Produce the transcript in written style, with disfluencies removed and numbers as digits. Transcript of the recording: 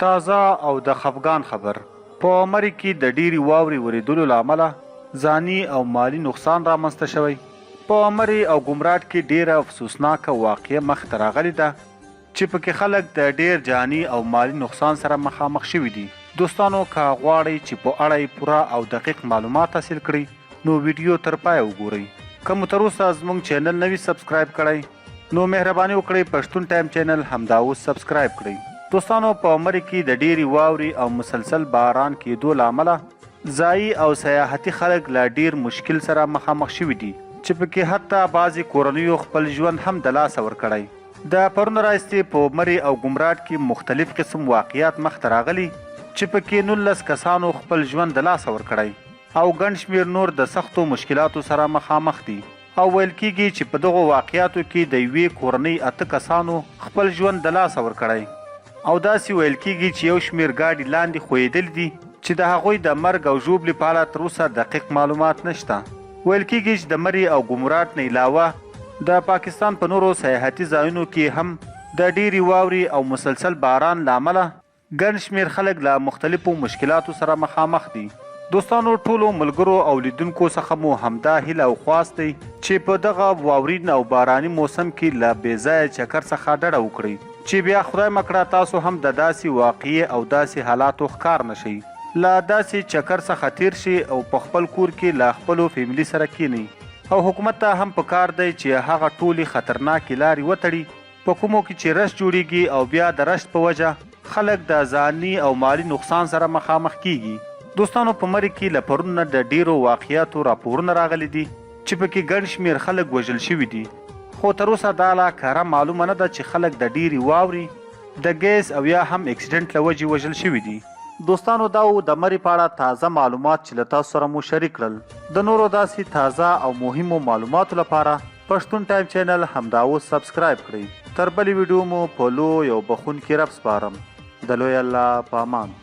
تازه او د خفګان خبر په مری کې د ډيري واوري وریدلو لامله ځاني او مالی نقصان رامنځته شوی. په مری او ګمرات کې ډیره افسوسناکه واقعه مخته راغلې ده چې پکې خلک د ډیر جاني او مالی نقصان سره مخامخ شوي دي. دوستانو که غواړئ چې په اړه یې پوره او دقیق معلومات حاصل کړئ نو ویډیو تر پایه وګورئ. که مو تر اوسه زموږ چینل نه وي سبسکرایب کړئ نو مهرباني وکړئ پښتون ټایم چینل همدا اوس سبسکرایب کړئ. دوستانو په مری کې د ډیری واوري او مسلسل باران کېدو لامله ځایي او سیاحتي خلک له ډیر مشکل سره مخامخ شوي دي چې پکې حتی بعضې کورنیو خپل ژوند هم د لاسه ورکړی. د پرون راهیسې په مری او ګمرات کې مختلف قسم واقعیات مخته راغلي چې پکې 19 کسانو خپل ژوند د لاسه ورکړی او ګڼ شمېر نور د سختو مشکلاتو سره مخامخ دي او ویل کېږي چې په دغو واقعیاتو کې د یوې کورنۍ 8 کسانو خپل ژوند د لاسه ورکړی او داسې ویل کېږي چې یو شمېر ګاډي لاندې ښویېدلي دي چې د هغوی د مرګ او ژوبلې په اړه تر اوسه دقیق معلومات نشته. ویل کېږي چې د مری او ګمرات نه علاوه د پاکستان په نورو سیاحتي ځایونو کې هم د ډیري واوري او مسلسل باران له امله ګڼ شمېر خلک له مختلفو مشکلاتو سره مخامخ دي. دوستانو ټولو ملګرو او لیدونکو څخه مو همدا هیله او خواست دی چې په دغه واورین او باراني موسم کې له بېځایه چکر څخه ډډه وکړئ چې بیا خدای مکړه تاسو هم د داسې واقعي او داسې حالاتو ښکار نشئ. له داسې چکر څخه تیر شي او په خپل کور کې له خپلو فیملي سره کینئ او حکومت ته هم پکار دی چې هغه ټولې خطرناکې لارې وتړي په کومو کې چې رش جوړیږي او بیا د رش په وجه خلک د ځاني او مالی نقصان سره مخامخ کیږي. دوستانو په مری کې له پرون نه د ډیرو واقعیاتو راپورونه راغلي دي چې پکې ګڼ شمېر خلک وژل شوي دي خو تر اوسه دا لا کره معلومه نه ده چې خلک د ډیري واوري د ګیس او یا هم اکسیډنټ له وجې وژل شوي دي. دوستانو دا و د مری په اړه تازه معلومات چې له تاسو سره مو شریک کړل. د نورو داسې تازه او مهمو معلوماتو لپاره پښتون ټایم چینل همدا اوس سبسکرایب کړئ. تر بلې ویډیو مو په لوی او بخونکي رب سپارم. د لوی الله په امان.